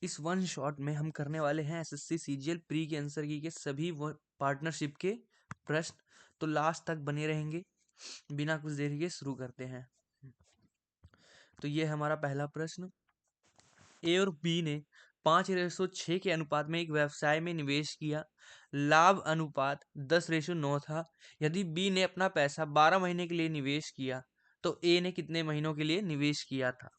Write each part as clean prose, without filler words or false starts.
इस one shot में हम करने वाले हैं एसएससी सीजीएल प्री के आंसर की के सभी वो पार्टनरशिप के प्रश्न, तो लास्ट तक बने रहेंगे। बिना कुछ देरी के शुरू करते हैं। तो ये है हमारा पहला प्रश्न। ए और बी ने 5:6 के अनुपात में एक व्यवसाय में निवेश किया। लाभ अनुपात 10:9 था। यदि बी ने अपना पैसा 12 महीने के लिए निवेश किया तो ए ने कितने महीनों के लिए निवेश किया था।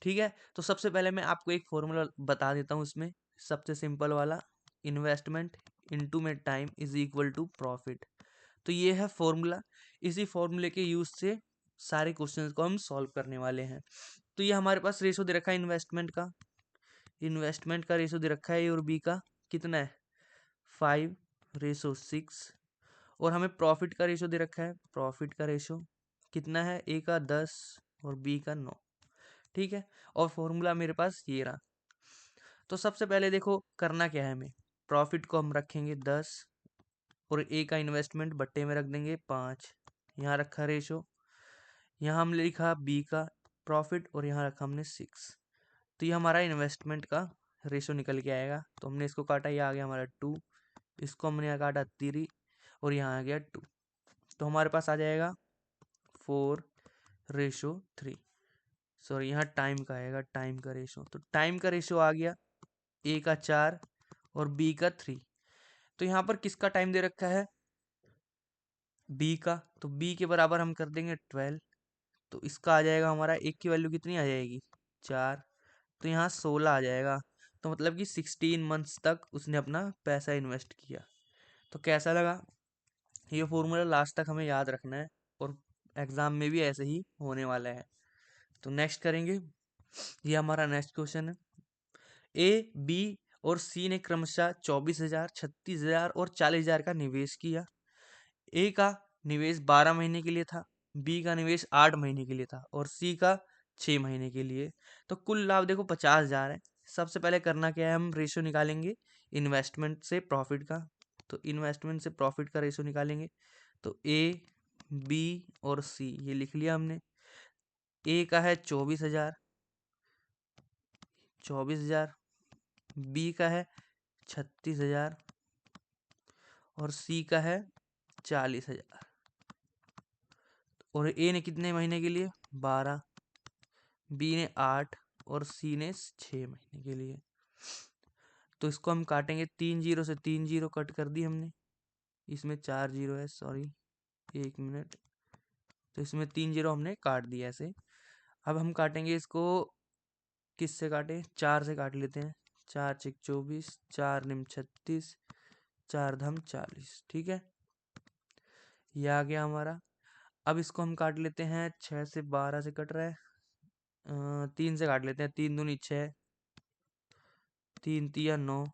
ठीक है, तो सबसे पहले मैं आपको एक फॉर्मूला बता देता हूँ इसमें, सबसे सिंपल वाला, इन्वेस्टमेंट इनटू में time is equal to profit. तो ये है फॉर्मूला। इसी फॉर्मूले के यूज से सारे क्वेश्चंस को हम सॉल्व करने वाले हैं। तो ये हमारे पास रेशो दे रखा है इन्वेस्टमेंट का रेशो दे रखा है ए और बी का, कितना है 5:6। और हमें प्रॉफिट का रेशो दे रखा है, प्रॉफिट का रेशो कितना है, ए का 10 और बी का 9। ठीक है, और फॉर्मूला मेरे पास ये रहा। तो सबसे पहले देखो करना क्या है, हमें प्रॉफिट को हम रखेंगे 10 और ए का इन्वेस्टमेंट बट्टे में रख देंगे 5। यहाँ रखा रेशो, यहाँ हमने लिखा बी का प्रॉफिट और यहाँ रखा हमने 6। तो ये हमारा इन्वेस्टमेंट का रेशो निकल के आएगा। तो हमने इसको काटा, ये आ गया हमारा 2, इसको हमने यहाँ काटा 3 और यहाँ आ गया 2। तो हमारे पास आ जाएगा 4:3। सॉरी, यहाँ टाइम का आएगा, टाइम का रेशो। तो टाइम का रेशो आ गया ए का 4 और बी का 3। तो यहाँ पर किसका टाइम दे रखा है, बी का। तो बी के बराबर हम कर देंगे 12। तो इसका आ जाएगा, हमारा एक की वैल्यू कितनी आ जाएगी 4। तो यहाँ 16 आ जाएगा। तो मतलब कि 16 मंथ्स तक उसने अपना पैसा इन्वेस्ट किया। तो कैसा लगा ये फॉर्मूला, लास्ट तक हमें याद रखना है और एग्जाम में भी ऐसे ही होने वाला है। तो नेक्स्ट करेंगे, ये हमारा नेक्स्ट क्वेश्चन है। ए, बी और सी ने क्रमशः 24,000, 36,000 और 40,000 का निवेश किया। ए का निवेश 12 महीने के लिए था, बी का निवेश 8 महीने के लिए था और सी का 6 महीने के लिए। तो कुल लाभ देखो 50,000 है। सबसे पहले करना क्या है, हम रेशो निकालेंगे इन्वेस्टमेंट से प्रॉफिट का। तो इन्वेस्टमेंट से प्रॉफिट का रेशो निकालेंगे। तो ए, बी और सी ये लिख लिया हमने। ए का है 24,000, 24,000, बी का है 36,000 और सी का है 40,000। और ए ने कितने महीने के लिए 12, बी ने 8 और सी ने 6 महीने के लिए। तो इसको हम काटेंगे, 3 जीरो से 3 जीरो कट कर दी हमने, इसमें 4 जीरो है, सॉरी 1 मिनट। तो इसमें 3 जीरो हमने काट दिया ऐसे। अब हम काटेंगे इसको, किससे काटे, 4 से काट लेते हैं। 4 6 24, 4 निम 36, 4 धम 40। ठीक है, ये आ गया हमारा। अब इसको हम काट लेते हैं, 6 से 12 से कट रहा है, 3 से काट लेते हैं, 3 दूनी 6, 3 तिया 9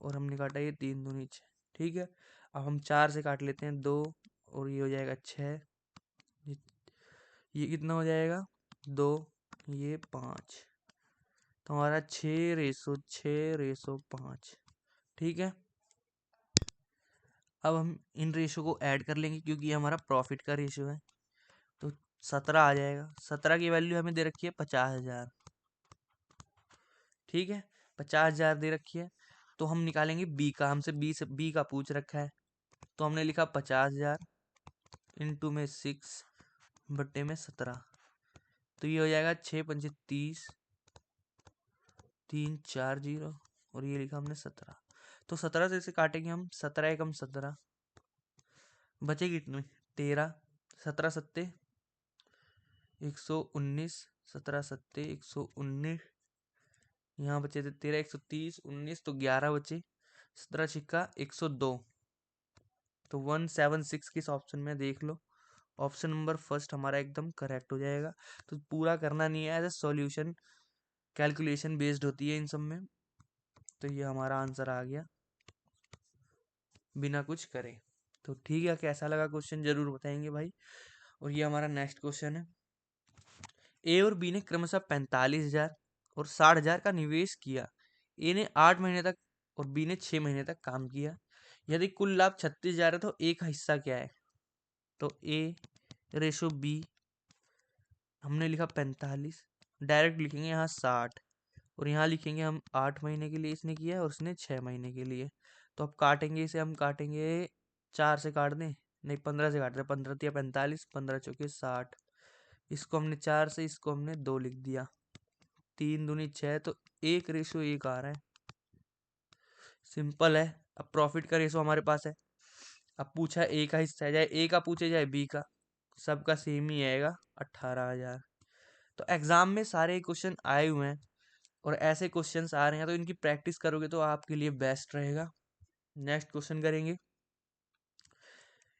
और हमने काटा ये 3 दूनी 6। ठीक है, अब हम 4 से काट लेते हैं 2 और ये हो जाएगा 6। ये, ये कितना हो जाएगा 2, ये 5। तो हमारा 6:5। ठीक है, अब हम इन रेशो को ऐड कर लेंगे क्योंकि ये हमारा प्रॉफिट का रेशो है। तो 17 आ जाएगा। 17 की वैल्यू हमें दे रखी है 50,000। ठीक है, 50,000 दे रखी है। तो हम निकालेंगे बी का, हमसे बी का पूछ रखा है। तो हमने लिखा 50,000 इंटू में 6 बट्टे में 17। तो ये हो जाएगा 6 पंचे 30, 3 4 जीरो और ये लिखा हमने 17। तो 17 से इसे काटेंगे हम, 17 एकम 17, बचे कितने 13, 17 सत्ते 119, 17 सत्ते 119, यहाँ बचे थे 13, 130, 19 तो 11 बचे, 17 छिक्का 102। तो 176 किस ऑप्शन में, देख लो। ऑप्शन नंबर फर्स्ट हमारा एकदम करेक्ट हो जाएगा। तो पूरा करना नहीं है, as a solution calculation based होती है इन सब में। तो ये हमारा आंसर आ गया बिना कुछ करे। तो ठीक है, कैसा लगा क्वेश्चन जरूर बताएंगे भाई। और ये हमारा नेक्स्ट क्वेश्चन है। ए और बी ने क्रमशः 45,000 और 60,000 का निवेश किया। ए ने 8 महीने तक और बी ने 6 महीने तक काम किया। यदि कुल लाभ 36,000 है तो ए का हिस्सा क्या है। तो ए रेशो बी, हमने लिखा 45, डायरेक्ट लिखेंगे यहाँ 60 और यहाँ लिखेंगे हम 8 महीने के लिए इसने किया है और उसने 6 महीने के लिए। तो अब काटेंगे इसे, हम काटेंगे 4 से काट दें, नहीं 15 से काट रहे, 15 या 45, 15 चौके 60। इसको हमने 4 से, इसको हमने 2 लिख दिया, 3 दूनी 6, तो 1:1 आ रहा है। सिंपल है। अब प्रॉफिट का रेशो हमारे पास है। अब पूछा ए का हिस्सा है, चाहे ए का पूछे चाहे बी का, सबका सेम ही आएगा 18,000। तो एग्जाम में सारे क्वेश्चन आए हुए हैं और ऐसे क्वेश्चंस आ रहे हैं, तो इनकी प्रैक्टिस करोगे तो आपके लिए बेस्ट रहेगा। नेक्स्ट क्वेश्चन करेंगे।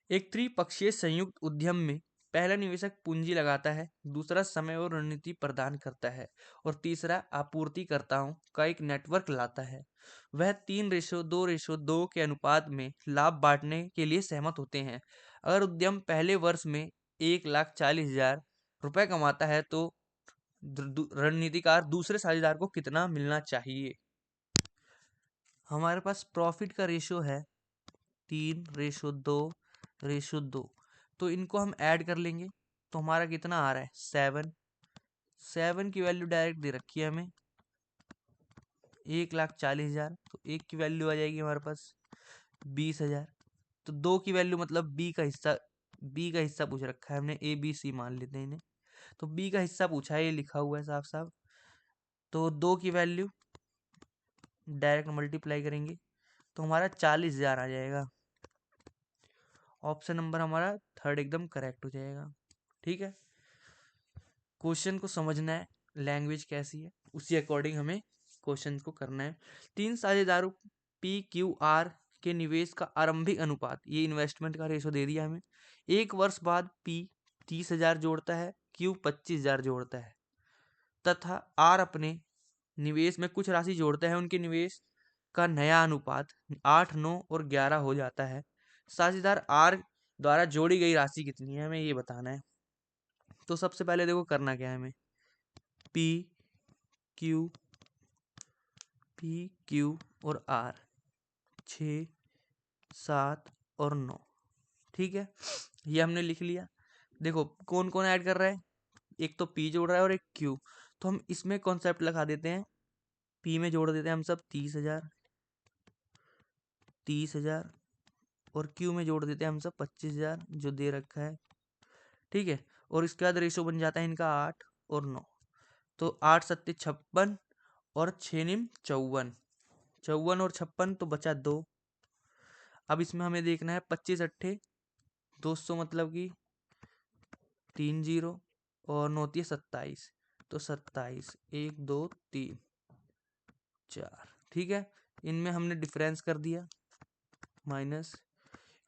एक त्रिपक्षीय संयुक्त उद्यम में पहला निवेशक पूंजी लगाता है, दूसरा समय और रणनीति प्रदान करता है और तीसरा आपूर्तिकर्ताओं का एक नेटवर्क लाता है। वह 3:2:2 के अनुपात में लाभ बांटने के लिए सहमत होते हैं। अगर उद्यम पहले वर्ष में 1,40,000 रुपए कमाता है तो रणनीतिकार दूसरे साझेदार को कितना मिलना चाहिए। हमारे पास प्रॉफिट का रेशो है 3:2:2, तो इनको हम ऐड कर लेंगे तो हमारा कितना आ रहा है 7। 7 की वैल्यू डायरेक्ट दे रखी है हमें 1,40,000, तो एक की वैल्यू आ जाएगी हमारे पास 20,000। तो 2 की वैल्यू मतलब बी का हिस्सा पूछ रखा है हमने, ए बी सी मान लेते हैं इन्हें। तो बी का हिस्सा पूछा है, ये लिखा हुआ है साफ साफ। तो 2 की वैल्यू डायरेक्ट मल्टीप्लाई करेंगे तो हमारा 40,000 आ जाएगा। ऑप्शन नंबर हमारा थर्ड एकदम करेक्ट हो जाएगा। ठीक है, क्वेश्चन को समझना है, लैंग्वेज कैसी है उसी अकॉर्डिंग हमें क्वेश्चन को करना है। 3 साझेदारों PQR के निवेश का आरंभिक अनुपात, ये इन्वेस्टमेंट का रेशो दे दिया हमें। 1 वर्ष बाद P 30,000 जोड़ता है, Q 25,000 जोड़ता है तथा R अपने निवेश में कुछ राशि जोड़ता है। उनके निवेश का नया अनुपात 8, 9 और 11 हो जाता है। साझेदार R द्वारा जोड़ी गई राशि कितनी है, हमें ये बताना है। तो सबसे पहले देखो करना क्या है हमें, पी क्यू और R 6, 7 और 9। ठीक है, ये हमने लिख लिया। देखो कौन कौन ऐड कर रहा है, एक तो P जोड़ रहा है और एक Q। तो हम इसमें कॉन्सेप्ट लगा देते हैं, P में जोड़ देते हैं हम सब 30,000 और Q में जोड़ देते हैं हम सब 25,000 जो दे रखा है। ठीक है, और इसके बाद रेशो बन जाता है इनका 8 और 9। तो 8 सत्ते 56 और 6 निम 54, 54 और 56 तो बचा 2। अब इसमें हमें देखना है 25 अट्ठे 200 मतलब कि 3 0 और 9 है 27, तो 27 1 2 3 4। ठीक है, इनमें हमने डिफरेंस कर दिया, माइनस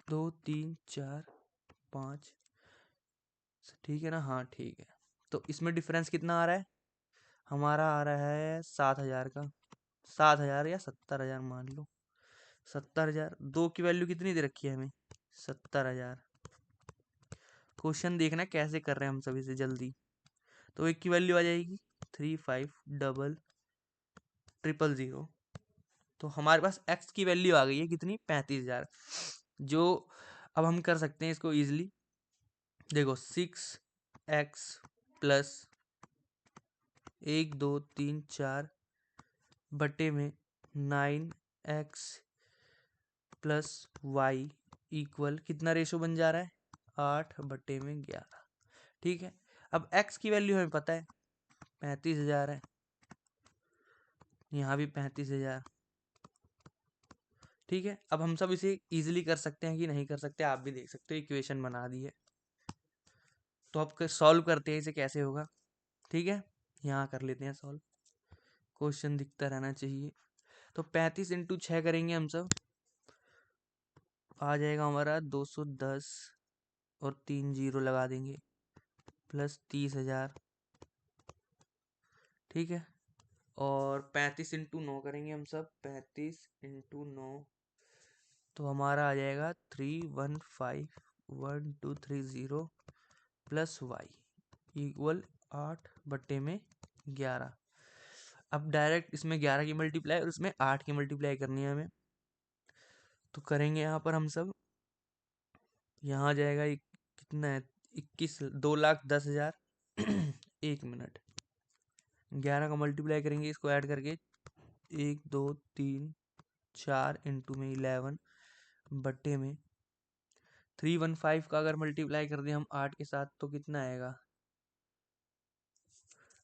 2 3 4 5। ठीक है ना, हाँ ठीक है। तो इसमें डिफरेंस कितना आ रहा है, हमारा आ रहा है 7,000 का, 7,000 या 70,000 मान लो, 70,000। 2 की वैल्यू कितनी दे रखी है हमें, 70,000। क्वेश्चन देखना कैसे कर रहे हैं हम सभी से जल्दी। तो एक की वैल्यू आ जाएगी 35,000,000। तो हमारे पास x की वैल्यू आ गई है कितनी, 35,000, जो अब हम कर सकते हैं इसको इजिली। देखो 6x प्लस 1 2 3 4 बटे में 9x प्लस वाई इक्वल कितना रेशो बन जा रहा है, 8/11। ठीक है, अब x की वैल्यू हमें पता है 35,000 है, यहाँ भी 35,000। ठीक है, अब हम सब इसे इजीली कर सकते हैं कि नहीं कर सकते, आप भी देख सकते हो, इक्वेशन बना दी है। तो अब सॉल्व करते हैं इसे कैसे होगा। ठीक है, यहाँ कर लेते हैं सॉल्व, क्वेश्चन दिखता रहना चाहिए। तो 35 × 6 करेंगे हम सब, आ जाएगा हमारा 210 और 3 0 लगा देंगे प्लस 30,000। ठीक है, और 35 × 9 करेंगे हम सब, 35 × 9 तो हमारा आ जाएगा 315,1230 प्लस वाई इक्वल 8/11। अब डायरेक्ट इसमें 11 की मल्टीप्लाई और इसमें 8 की मल्टीप्लाई करनी है हमें, तो करेंगे यहाँ पर हम सब। यहाँ जाएगा कितना है 21, 2,10,000 1 मिनट, 11 का मल्टीप्लाई करेंगे इसको ऐड करके, 1 2 3 4 इंटू में 11 बट्टे में 315 का अगर मल्टीप्लाई कर दें हम 8 के साथ तो कितना आएगा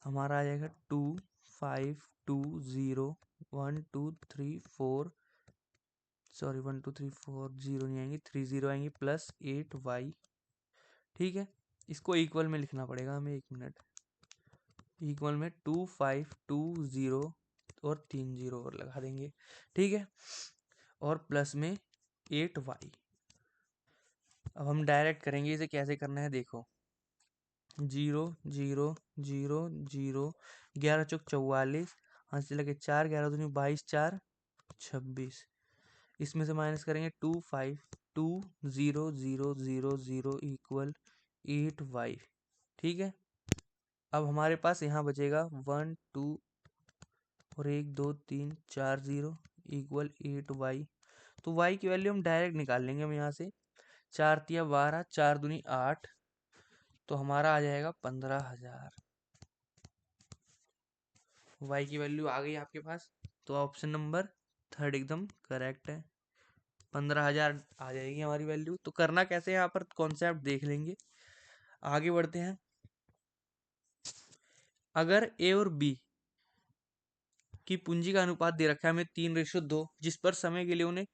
हमारा, आ जाएगा 2 5 2 0 1 2 3 4, सॉरी 1 2 3 4 जीरो नहीं आएंगे, 3 0 आएंगे प्लस 8y। ठीक है, इसको इक्वल में लिखना पड़ेगा हमें, 1 मिनट। इक्वल में 2 5 2 0 और 3 0 और लगा देंगे। ठीक है, और प्लस में 8y। अब हम डायरेक्ट करेंगे इसे, कैसे करना है देखो, 0 0 0 0, 11 चौक 44, हाथ से लगे 4, 11 दूनी 22, 4 26, इसमें से माइनस करेंगे 2 5 2 0 0 0 0 इक्वल 8y। ठीक है, अब हमारे पास यहाँ बचेगा 1 2 और 1 2 3 4 0 इक्वल 8y। तो y की वैल्यू हम डायरेक्ट निकाल लेंगे हम यहाँ से, 4 तिया 12, 4 दूनी 8, तो हमारा आ जाएगा 15,000। y की वैल्यू आ गई आपके पास, तो ऑप्शन नंबर 3 एकदम करेक्ट है। 15,000 आ जाएगी हमारी वैल्यू। तो करना कैसे है यहाँ पर कॉन्सेप्ट देख लेंगे, आगे बढ़ते हैं। अगर ए और बी की पूंजी का अनुपात दे रखा है हमें 3:2, जिस पर समय के लिए उन्हें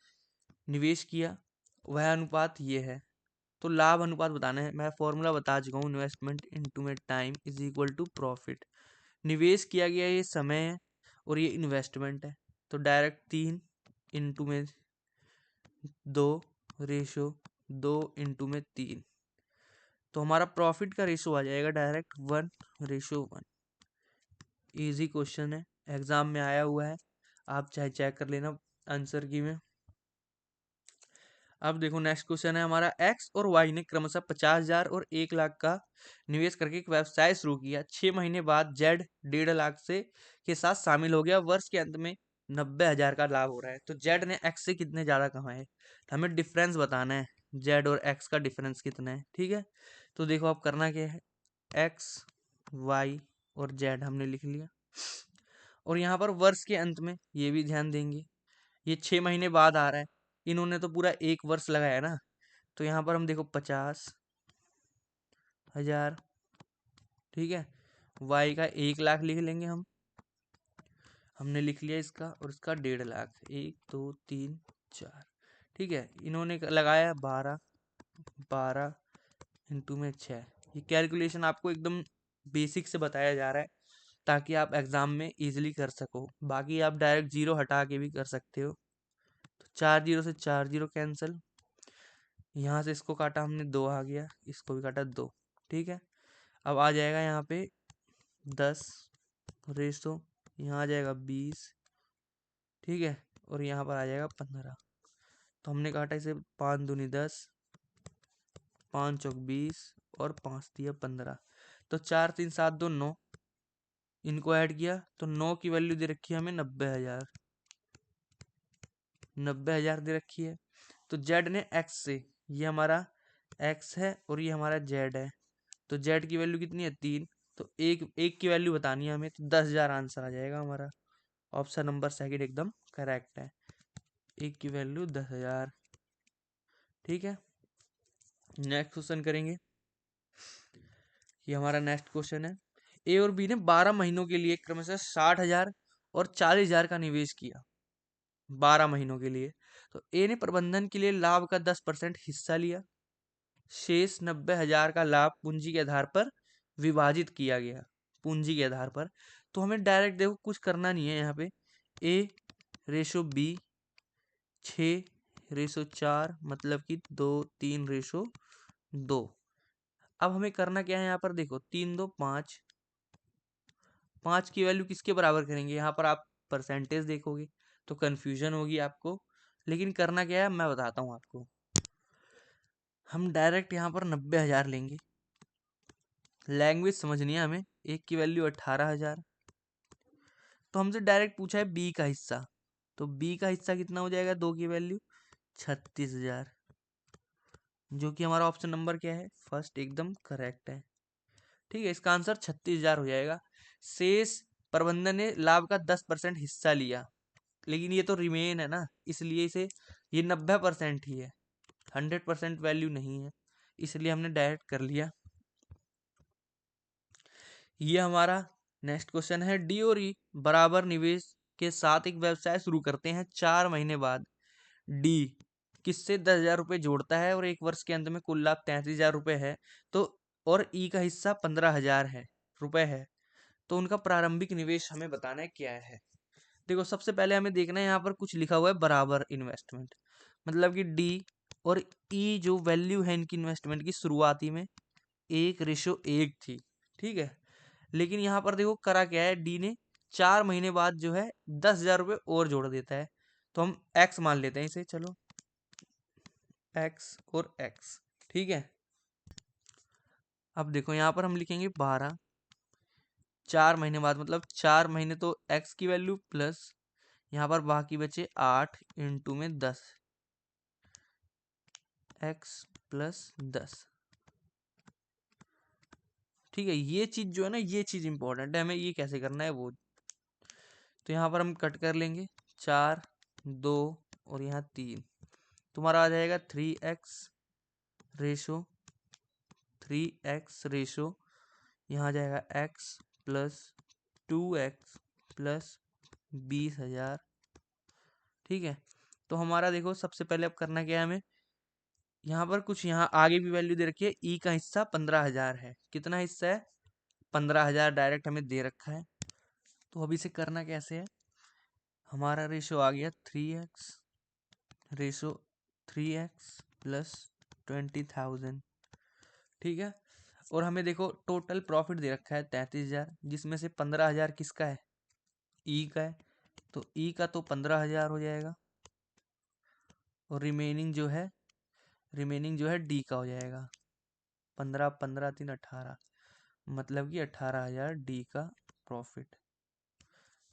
निवेश किया वह अनुपात ये है, तो लाभ अनुपात बताना है। मैं फॉर्मूला बता चुका हूँ, इन्वेस्टमेंट इनटू में time is equal to profit. निवेश किया गया ये समय है और ये इन्वेस्टमेंट है, तो डायरेक्ट 3 इंटू में 2 रेशो 2 इंटू में 3, तो हमारा प्रॉफिट का रेशो आ जाएगा डायरेक्ट 1:1। इजी क्वेश्चन है, एग्जाम में आया हुआ है, आप चाहे चेक कर लेना आंसर की में। अब देखो नेक्स्ट क्वेश्चन है हमारा, एक्स और वाई ने क्रमशः 50,000 और 1 लाख का निवेश करके एक व्यवसाय शुरू किया। 6 महीने बाद जेड 1.5 लाख से के साथ शामिल हो गया। वर्ष के अंत में 90,000 का लाभ हो रहा है, तो जेड ने एक्स से कितने ज्यादा कमाए, हमें डिफरेंस बताना है, जेड और एक्स का डिफरेंस कितना है। ठीक है, तो देखो आप करना क्या है, एक्स वाई और जेड हमने लिख लिया, और यहाँ पर वर्ष के अंत में ये भी ध्यान देंगे, ये 6 महीने बाद आ रहा है, इन्होंने तो पूरा 1 वर्ष लगाया ना, तो यहाँ पर हम देखो 50,000। ठीक है, वाई का 1 लाख लिख लेंगे हम, हमने लिख लिया इसका, और इसका 1.5 लाख, 1 2 3 4। ठीक है, इन्होंने लगाया 12, 12 इंटू में 6। ये कैलकुलेशन आपको एकदम बेसिक से बताया जा रहा है ताकि आप एग्जाम में इजीली कर सको, बाकी आप डायरेक्ट जीरो हटा के भी कर सकते हो। तो 4 जीरो से 4 जीरो कैंसिल, यहाँ से इसको काटा हमने 2 आ गया, इसको भी काटा 2। ठीक है, अब आ जाएगा यहाँ पे 10 रेसो, यहाँ आ जाएगा 20। ठीक है, और यहाँ पर आ जाएगा 15। तो हमने काटा इसे 5 दूनी 10, 5 चौक 20 और 5 दिया 15, तो 4 3 7 2 9, इनको ऐड किया तो 9 की वैल्यू दे रखी है हमें 90,000, 90,000 दे रखी है। तो जेड ने एक्स से, ये हमारा एक्स है और ये हमारा जेड है, तो जेड की वैल्यू कितनी है 3, तो एक एक की वैल्यू बतानी है हमें, तो 10,000 आंसर आ जाएगा हमारा। ऑप्शन नंबर सेकंड एकदम करेक्ट है, एक की वैल्यू 10,000। ठीक है, नेक्स्ट क्वेश्चन करेंगे, ये हमारा नेक्स्ट क्वेश्चन है, ए और बी ने 12 महीनों के लिए क्रमशः 60,000 और 40,000 का निवेश किया 12 महीनों के लिए। तो ए ने प्रबंधन के लिए लाभ का 10% हिस्सा लिया, शेष 90,000 का लाभ पूंजी के आधार पर विभाजित किया गया, पूंजी के आधार पर। तो हमें डायरेक्ट देखो कुछ करना नहीं है, यहाँ पे ए रेशो बी 6:4, मतलब कि 2 3:2। अब हमें करना क्या है, यहाँ पर देखो 3 2 5, 5 की वैल्यू किसके बराबर करेंगे, यहाँ पर आप परसेंटेज देखोगे तो कंफ्यूजन होगी आपको, लेकिन करना क्या है मैं बताता हूँ आपको। हम डायरेक्ट यहाँ पर 90,000 लेंगे, लैंग्वेज समझनी है हमें, एक की वैल्यू 18,000। तो हमसे डायरेक्ट पूछा है बी का हिस्सा, तो बी का हिस्सा कितना हो जाएगा, 2 की वैल्यू 36,000, जो कि हमारा ऑप्शन नंबर क्या है, फर्स्ट एकदम करेक्ट है। ठीक है, इसका आंसर 36,000 हो जाएगा। शेष प्रबंधन ने लाभ का 10% हिस्सा लिया, लेकिन ये तो रिमेन है ना, इसलिए इसे ये 90% ही है, 100% वैल्यू नहीं है, इसलिए हमने डायरेक्ट कर लिया। ये हमारा नेक्स्ट क्वेश्चन है, डी और ई बराबर निवेश के साथ एक व्यवसाय शुरू करते हैं। 4 महीने बाद डी किससे 10,000 रुपये जोड़ता है और 1 वर्ष के अंत में कुल लाभ 33,000 रुपये है, तो और ई का हिस्सा 15,000 है रुपए है, तो उनका प्रारंभिक निवेश हमें बताना है क्या है। देखो सबसे पहले हमें देखना है, यहाँ पर कुछ लिखा हुआ है बराबर इन्वेस्टमेंट, मतलब कि डी और ई जो वैल्यू है इनकी इन्वेस्टमेंट की शुरुआती में 1:1 थी, ठीक है। लेकिन यहाँ पर देखो करा क्या है, डी ने 4 महीने बाद जो है 10,000 रुपये और जोड़ देता है, तो हम एक्स मान लेते हैं इसे, चलो एक्स और एक्स, ठीक है। अब देखो यहाँ पर हम लिखेंगे 12, 4 महीने बाद मतलब 4 महीने, तो एक्स की वैल्यू प्लस यहाँ पर बाकी बचे 8 इंटू में 10, एक्स प्लस 10, ठीक है। ये चीज जो है ना, ये चीज इंपॉर्टेंट है, हमें ये कैसे करना है वो, तो यहाँ पर हम कट कर लेंगे 4, 2 और यहाँ 3, तुम्हारा आ जाएगा 3x रेशो 3x रेशो, यहाँ आ जाएगा x प्लस 2x प्लस 20,000, ठीक है। तो हमारा देखो सबसे पहले अब करना क्या है हमें, यहाँ पर कुछ यहाँ आगे भी वैल्यू दे रखी है, ई का हिस्सा 15,000 है, कितना हिस्सा है 15,000 डायरेक्ट हमें दे रखा है। तो अभी से करना कैसे है, हमारा रेशो आ गया 3x रेशो 3x प्लस 20,000, ठीक है। और हमें देखो टोटल प्रॉफिट दे रखा है 33,000, जिसमें से 15,000 किसका है, ई का है, तो ई का तो 15,000 हो जाएगा, और रिमेनिंग जो है डी का हो जाएगा, 15 15 3 18, मतलब कि 18,000 डी का प्रॉफिट,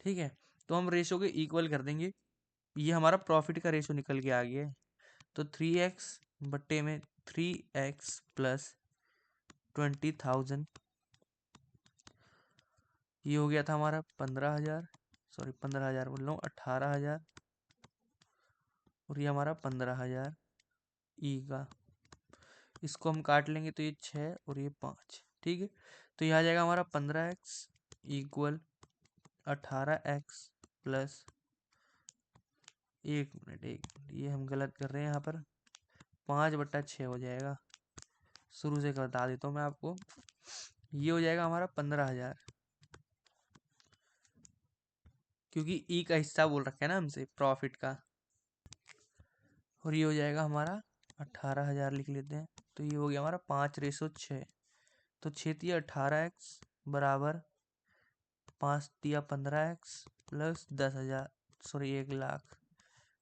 ठीक है। तो हम रेशो के इक्वल कर देंगे, ये हमारा प्रॉफिट का रेशो निकल के आ गया है, तो 3x बट्टे में 3x प्लस 20,000, ये हो गया था हमारा 15,000, सॉरी 15,000 बोल रहा हूँ, 18,000, और ये हमारा 15,000 ई का, इसको हम काट लेंगे तो ये 6 और ये 5, ठीक है। तो ये आ जाएगा हमारा 15x इक्वल 18x प्लस, एक मिनट ये हम गलत कर रहे हैं यहाँ पर, 5/6 हो जाएगा, शुरू से बता देता हूँ मैं आपको, ये हो जाएगा हमारा 15,000, क्योंकि ई का हिस्सा बोल रखा है ना हमसे प्रॉफिट का, और ये हो जाएगा हमारा 18,000 लिख लेते हैं, तो ये हो गया हमारा 5:6, तो 6×18x बराबर 5×15x प्लस 10,000, सॉरी 1,00,000,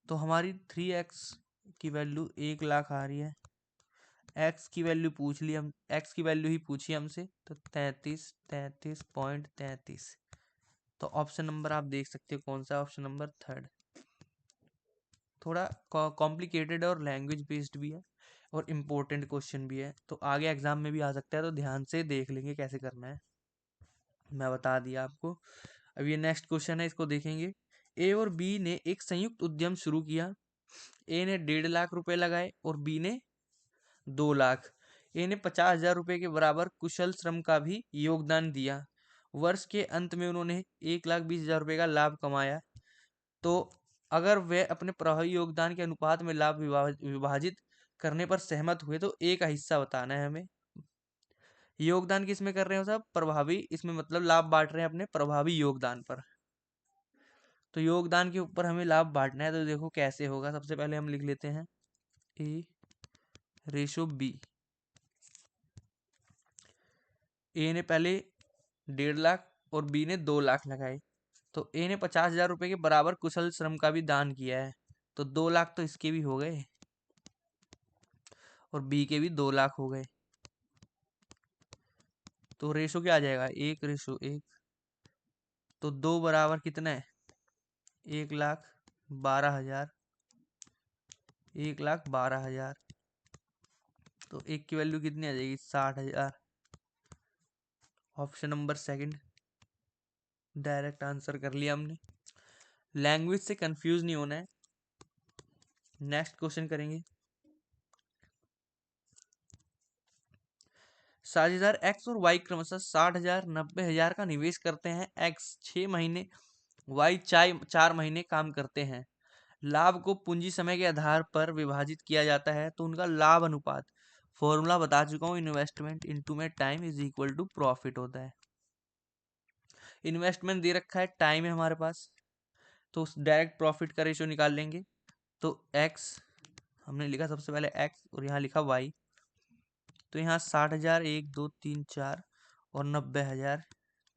तो हमारी 3x की वैल्यू 1,00,000 आ रही है, x की वैल्यू पूछ ली हम, x की वैल्यू ही पूछी हमसे, तो 33.33, तो ऑप्शन नंबर आप देख सकते हो कौन सा, ऑप्शन नंबर 3, थोड़ा कॉम्प्लिकेटेड और लैंग्वेज बेस्ड भी है और इम्पोर्टेंट क्वेश्चन भी है, तो आगे एग्जाम में भी आ सकता है, तो ध्यान से देख लेंगे कैसे करना है, मैं बता दिया आपको। अब ये नेक्स्ट क्वेश्चन है, इसको देखेंगे। ए और बी ने एक संयुक्त उद्यम शुरू किया, ए ने 1.5 लाख रुपए लगाए और बी ने 2 लाख, ए ने 50,000 रुपए के बराबर कुशल श्रम का भी योगदान दिया, वर्ष के अंत में उन्होंने 1,20,000 रुपए का लाभ कमाया, तो अगर वे अपने प्रभावी योगदान के अनुपात में लाभ विभाजित करने पर सहमत हुए, तो ए का हिस्सा बताना है हमें। योगदान किस में कर रहे हो साहब, प्रभावी, इसमें मतलब लाभ बांट रहे हैं अपने प्रभावी योगदान पर, तो योगदान के ऊपर हमें लाभ बांटना है, तो देखो कैसे होगा, सबसे पहले हम लिख लेते हैं ए रेशो बी, ए ने पहले 1.5 लाख और बी ने 2 लाख लगाए, तो ए ने 50,000 रुपए के बराबर कुशल श्रम का भी दान किया है, तो 2 लाख तो इसके भी हो गए और बी के भी 2 लाख हो गए, तो रेशो क्या आ जाएगा 1:1, तो 2 बराबर कितना है 1,12,000, 1,12,000, तो एक की वैल्यू कितनी आ जाएगी 60,000, option number second. Direct answer कर लिया हमने। लैंग्वेज से कंफ्यूज नहीं होना है। नेक्स्ट क्वेश्चन करेंगे। साझेदार एक्स और वाई क्रमशः 60,000 90,000 का निवेश करते हैं। एक्स 6 महीने, वाई 4 महीने काम करते हैं। लाभ को पूंजी समय के आधार पर विभाजित किया जाता है, तो उनका लाभ अनुपात फॉर्मूला बता चुका हूँ, इन्वेस्टमेंट इनटू में time is equal to profit होता है। इन्वेस्टमेंट दे रखा है, टाइम है हमारे पास, तो डायरेक्ट प्रॉफिट का रेशियो निकाल लेंगे। तो एक्स हमने लिखा सबसे पहले एक्स और यहाँ लिखा वाई, तो यहाँ 60,000 1 2 3 4 और 90,000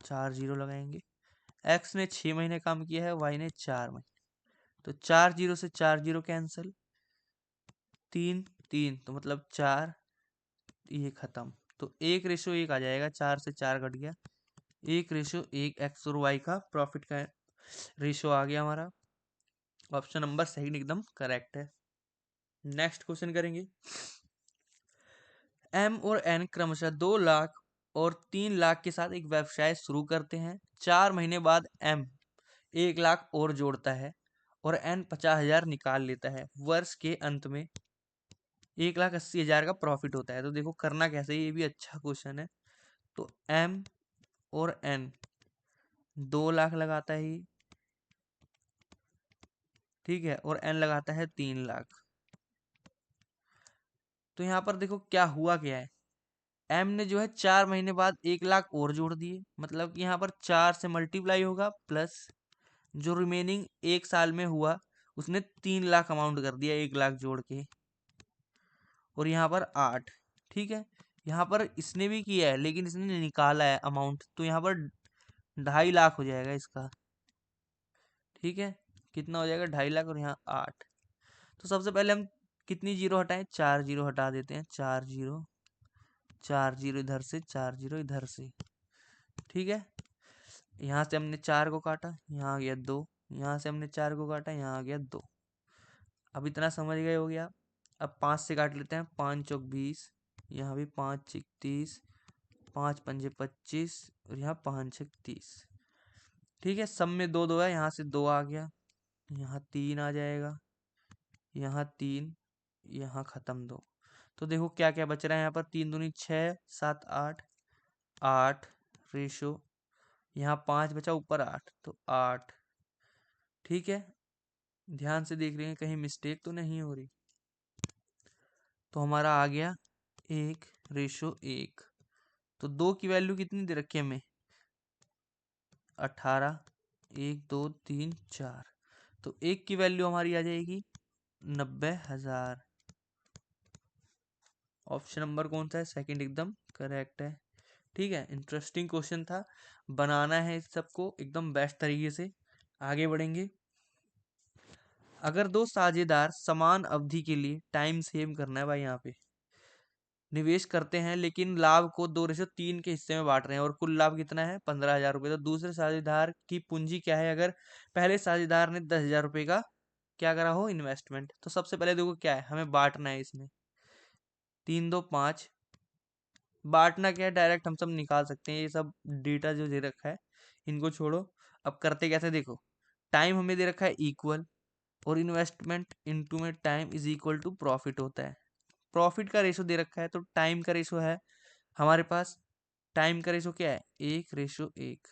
4 जीरो लगाएंगे। एक्स ने 6 महीने काम किया है, वाई ने 4 महीने, तो 4 जीरो से 4 जीरो कैंसिल, 3 3 तो मतलब 4, ये खत्म। तो 1:1 आ जाएगा, 4 से 4 कट गया, 1:1 एक्स और वाई का प्रॉफिट का रेशियो आ गया हमारा। ऑप्शन नंबर सेकंड एकदम करेक्ट है। नेक्स्ट क्वेश्चन करेंगे। एम और एन क्रमशः 2 लाख और 3 लाख के साथ एक व्यवसाय शुरू करते हैं। 4 महीने बाद एम 1 लाख और जोड़ता है और एन 50,000 निकाल लेता है। वर्ष के अंत में 1,80,000 का प्रॉफिट होता है। तो देखो करना कैसे, ये भी अच्छा क्वेश्चन है। तो एम और एन 2 लाख लगाता है ये, ठीक है, और एन लगाता है 3 लाख। तो यहाँ पर देखो क्या हुआ क्या है, एम ने जो है 4 महीने बाद 1 लाख और जोड़ दिए, मतलब कि यहाँ पर 4 से मल्टीप्लाई होगा, प्लस जो रिमेनिंग 1 साल में हुआ उसने 3 लाख अमाउंट कर दिया 1 लाख जोड़ के, और यहाँ पर 8, ठीक है। यहाँ पर इसने भी किया है लेकिन इसने निकाला है अमाउंट, तो यहाँ पर 2.5 लाख हो जाएगा इसका, ठीक है। कितना हो जाएगा, 2.5 लाख, और यहाँ 8। तो सबसे पहले हम कितनी जीरो हटाएं, 4 जीरो हटा देते हैं, 4 जीरो, 4 जीरो इधर से, 4 जीरो इधर से, ठीक है। यहाँ से हमने 4 को काटा, यहाँ आ गया 2, यहाँ से हमने 4 को काटा, यहाँ आ गया 2। अब इतना समझ गए हो गया। अब 5 से काट लेते हैं, 5 चौक 20, यहाँ भी 5 छक 30, 5 पंजे 25, और यहाँ 5 छक 30, ठीक है। सब में 2 2 है, यहाँ से 2 आ गया, यहाँ 3 आ जाएगा, यहाँ 3, यहाँ खत्म 2। तो देखो क्या क्या बच रहा है यहाँ पर, 3 दूनी 6 7 8, 8 रेशो, यहाँ 5 बचा, ऊपर 8, तो 8, ठीक है। ध्यान से देख रहे हैं कहीं मिस्टेक तो नहीं हो रही। तो हमारा आ गया 1:1। तो 2 की वैल्यू कितनी दे रखी है हमें, 18, 1 2 3 4, तो 1 की वैल्यू हमारी आ जाएगी 90,000। ऑप्शन नंबर कौन सा है, सेकंड एकदम करेक्ट है, ठीक है। इंटरेस्टिंग क्वेश्चन था, बनाना है इस सबको एकदम बेस्ट तरीके से। आगे बढ़ेंगे। अगर दो साझेदार समान अवधि के लिए, टाइम सेव करना है भाई यहाँ पे, निवेश करते हैं लेकिन लाभ को 2:3 के हिस्से में बांट रहे हैं और कुल लाभ कितना है, 15,000 रुपये, तो दूसरे साझेदार की पूंजी क्या है अगर पहले साझेदार ने 10,000 रुपये का क्या करा हो, इन्वेस्टमेंट। तो सबसे पहले देखो क्या है, हमें बांटना है इसमें, 3 2 5, बांटना क्या है डायरेक्ट हम सब निकाल सकते हैं, ये सब डेटा जो दे रखा है इनको छोड़ो। अब करते कैसे, देखो टाइम हमें दे रखा है इक्वल, और इन्वेस्टमेंट इनटू में time is equal to profit होता है। प्रॉफिट का रेशो दे रखा है, तो टाइम का रेशो है हमारे पास, टाइम का रेशो क्या है, 1:1।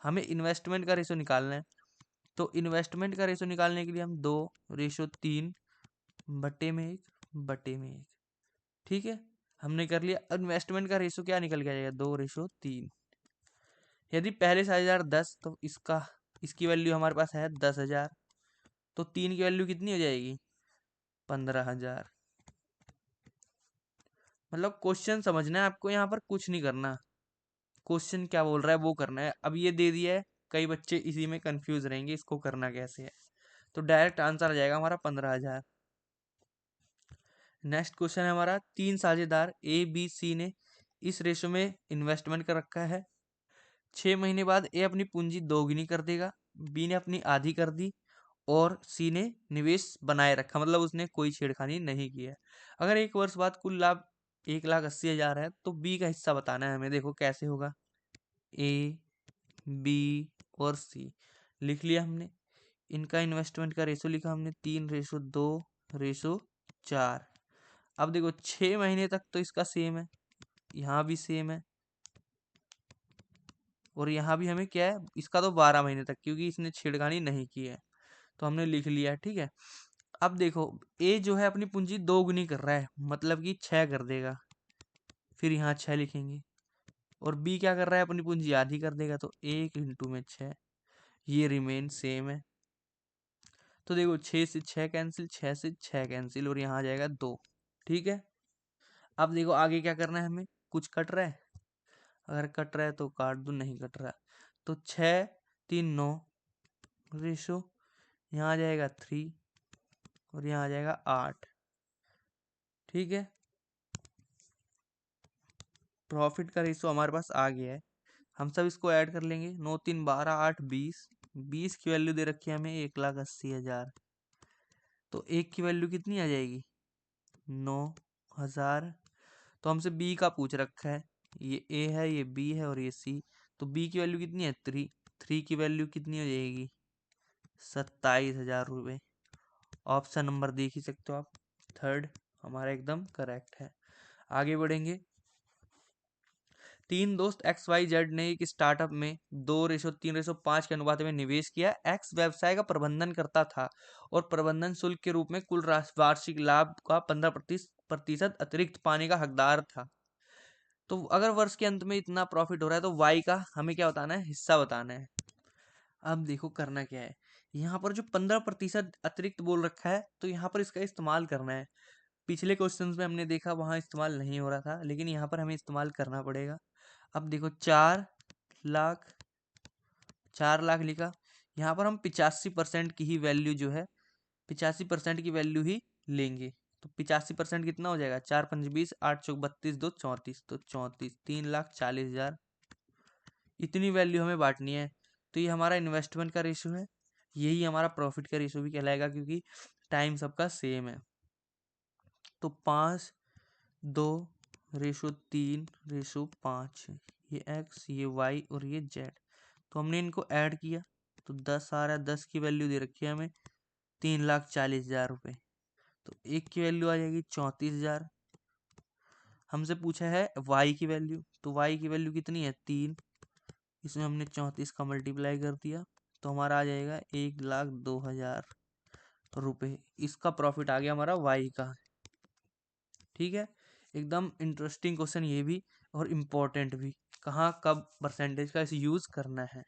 हमें इन्वेस्टमेंट का रेशो निकालना है, तो इन्वेस्टमेंट का रेशो निकालने के लिए हम 2:3 बटे में 1 बटे में 1, ठीक है। हमने कर लिया। इन्वेस्टमेंट का रेशो क्या निकल के आ जाएगा, 2:3। यदि पहले साझेदार 10, तो इसकी वैल्यू हमारे पास है 10,000, तो 3 की वैल्यू कितनी हो जाएगी, 15,000। मतलब क्वेश्चन समझना है आपको, यहाँ पर कुछ नहीं करना, क्वेश्चन क्या बोल रहा है वो करना है। अब ये दे दिया है, कई बच्चे इसी में कंफ्यूज रहेंगे इसको करना कैसे है, तो डायरेक्ट आंसर आ जाएगा हमारा 15,000। नेक्स्ट क्वेश्चन है हमारा, 3 साझेदार ए बी सी ने इस रेशो में इन्वेस्टमेंट कर रखा है। 6 महीने बाद ए अपनी पूंजी दोगुनी कर देगा, बी ने अपनी आधी कर दी, और सी ने निवेश बनाए रखा, मतलब उसने कोई छेड़खानी नहीं किया। अगर 1 वर्ष बाद कुल लाभ 1,80,000 है, तो बी का हिस्सा बताना है हमें। देखो कैसे होगा, ए बी और सी लिख लिया हमने। इनका इन्वेस्टमेंट का रेशो लिखा हमने 3:2:4। अब देखो 6 महीने तक तो इसका सेम है, यहाँ भी सेम है, और यहाँ भी हमें क्या है, इसका तो 12 महीने तक, क्योंकि इसने छेड़खानी नहीं की है, तो हमने लिख लिया। ठीक है, अब देखो ए जो है अपनी पूंजी 2 गुनी कर रहा है, मतलब कि 6 कर देगा, फिर यहाँ 6 लिखेंगे। और बी क्या कर रहा है, अपनी पूंजी आधी कर देगा, तो 1 × 6, ये रिमेन सेम है। तो देखो 6 से 6 कैंसिल, 6 से 6 कैंसिल, और यहाँ आ जाएगा 2। ठीक है, अब देखो आगे क्या करना है हमें, कुछ कट रहा है, अगर कट रहा है तो काट दो, नहीं कट रहा तो 6:3:9 यहाँ आ जाएगा 3, और यहाँ आ जाएगा 8। ठीक है, प्रॉफिट का रेशो हमारे पास आ गया है, हम सब इसको ऐड कर लेंगे। 9×3=12, 8 20 की वैल्यू दे रखी है हमें 1,80,000, तो एक की वैल्यू कितनी आ जाएगी, 9,000। तो हमसे बी का पूछ रखा है, ये ए है, ये बी है, और ये सी। तो बी की वैल्यू कितनी है, 3, 3 की वैल्यू कितनी हो जाएगी, 27,000 रुपये। ऑप्शन नंबर देख ही सकते हो आप, थर्ड हमारा एकदम करेक्ट है। आगे बढ़ेंगे। तीन दोस्त XYZ ने एक स्टार्टअप में 2:3:5 के अनुपात में निवेश किया। एक्स व्यवसाय का प्रबंधन करता था और प्रबंधन शुल्क के रूप में कुल वार्षिक लाभ का 15% अतिरिक्त पाने का हकदार था। तो अगर वर्ष के अंत में इतना प्रॉफिट हो रहा है तो वाई का हमें क्या बताना है, हिस्सा बताना है। अब देखो करना क्या है, यहाँ पर जो 15% अतिरिक्त बोल रखा है, तो यहाँ पर इसका इस्तेमाल करना है। पिछले क्वेश्चंस में हमने देखा वहां इस्तेमाल नहीं हो रहा था, लेकिन यहाँ पर हमें इस्तेमाल करना पड़ेगा। अब देखो 4 लाख, 4 लाख लिखा, यहाँ पर हम 85% की ही वैल्यू जो है, 85% की वैल्यू ही लेंगे। तो 85% कितना हो जाएगा, 4×5 = 20, 8×4 = 32, 2 34, तो 34, 3,40,000, इतनी वैल्यू हमें बांटनी है। तो ये हमारा इन्वेस्टमेंट का रेशो है, यही हमारा प्रॉफिट का रेशो भी कहलाएगा, क्योंकि टाइम सबका सेम है। तो 5:2:3:5, ये एक्स, ये वाई, और ये जेड। तो हमने इनको ऐड किया, तो 10 आ रहा है, 10 की वैल्यू दे रखी है हमें 3,40,000 रुपये। तो एक की वैल्यू आ जाएगी 34,000। हमसे पूछा है वाई की वैल्यू, तो वाई की वैल्यू कितनी है, 3, इसमें हमने 34 का मल्टीप्लाई कर दिया, तो हमारा आ जाएगा 1,02,000 रुपये। इसका प्रॉफिट आ गया हमारा वाई का। ठीक है, एकदम इंटरेस्टिंग क्वेश्चन ये भी, और इम्पोर्टेंट भी, कहाँ कब परसेंटेज का इसे यूज करना है।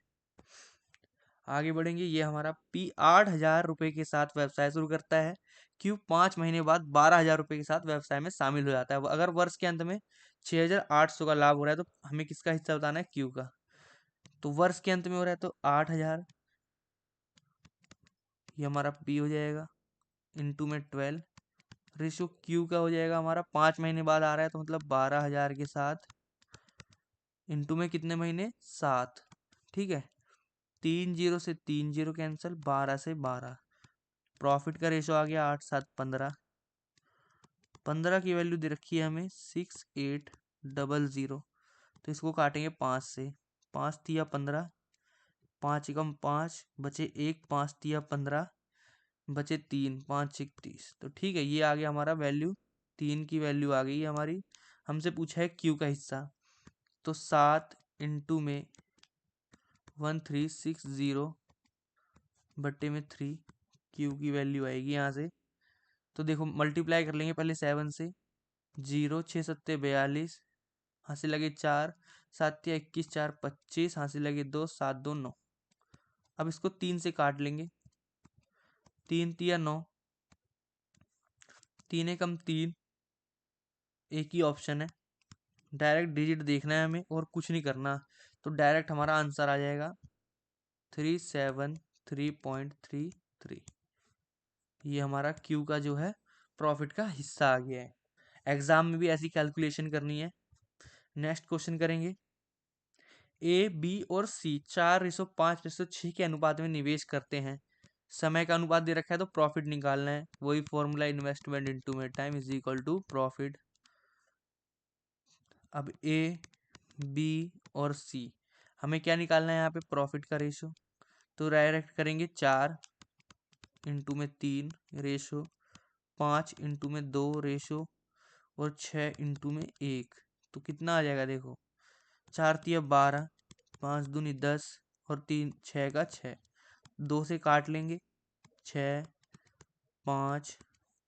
आगे बढ़ेंगे। ये हमारा पी 8,000 रुपये के साथ व्यवसाय शुरू करता है। क्यू 5 महीने बाद 12,000 रुपये के साथ व्यवसाय में शामिल हो जाता है। अगर वर्ष के अंत में 6,800 का लाभ हो रहा है, तो हमें किसका हिस्सा बताना है, क्यू का। तो वर्ष के अंत में हो रहा है तो 8,000, ये हमारा पी हो जाएगा, इंटू में 12, रेशो क्यू का हो जाएगा हमारा 5 महीने बाद आ रहा है, तो मतलब 12,000 के साथ, इंटू में कितने महीने, 7। ठीक है, 3 जीरो से 3 जीरो कैंसिल, 12 से 12, प्रॉफिट का रेशो आ गया 8, 7, 15। 15 की वैल्यू दे रखी है हमें 6,800, तो इसको काटेंगे 5 से, 5×3=15, 5×1=5, बचे 1, 5×3=15, बचे 3, 5×6=30। तो ठीक है, ये आ गया हमारा वैल्यू, 3 की वैल्यू आ गई है हमारी। हमसे पूछा है क्यू का हिस्सा, तो 7 इंटू में 1360 बट्टे में 3, क्यू की वैल्यू आएगी यहाँ से। तो देखो मल्टीप्लाई कर लेंगे पहले 7 से, 0, 6×7=42, हासिल लगे 4, 7×21 = 25, हासिल लगे 2, 7×2 = 9। अब इसको 3 से काट लेंगे, 3×3 = 9, 3×1 = 3, एक ही ऑप्शन है, डायरेक्ट डिजिट देखना है हमें और कुछ नहीं करना, तो डायरेक्ट हमारा आंसर आ जाएगा 373.33। ये हमारा क्यू का जो है प्रॉफिट का हिस्सा आ गया है। एग्जाम में भी ऐसी कैलकुलेशन करनी है। नेक्स्ट क्वेश्चन करेंगे। ए, बी और सी 4:5:6 के अनुपात में निवेश करते हैं। समय का अनुपात दे रखा है, तो प्रॉफिट निकालना है, वही फॉर्मूला, इन्वेस्टमेंट इनटू में time is equal to profit. अब ए, बी और सी हमें क्या निकालना है यहाँ पे, प्रॉफिट का रेशो। तो डायरेक्ट करेंगे 4 इंटू में 3 रेशो, 5 इंटू में 2 रेशो, और 6 इंटू में 1। तो कितना आ जाएगा देखो, 4 तिया 12, 5 दूनी 10, और 3 6 का 6, 2 से काट लेंगे, 6 5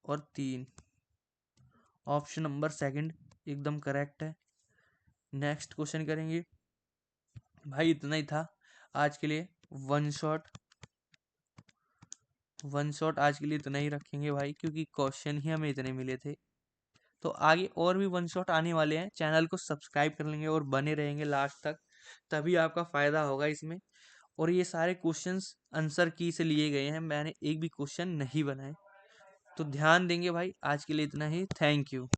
और 3। ऑप्शन नंबर सेकंड एकदम करेक्ट है। नेक्स्ट क्वेश्चन करेंगे भाई। इतना ही था आज के लिए। वन शॉट आज के लिए इतना ही रखेंगे भाई, क्योंकि क्वेश्चन ही हमें इतने मिले थे। तो आगे और भी वन शॉट आने वाले हैं। चैनल को सब्सक्राइब कर लेंगे और बने रहेंगे लास्ट तक, तभी आपका फायदा होगा इसमें। और ये सारे क्वेश्चंस आंसर की से लिए गए हैं, मैंने एक भी क्वेश्चन नहीं बनाए। तो ध्यान देंगे भाई। आज के लिए इतना ही। Thank you.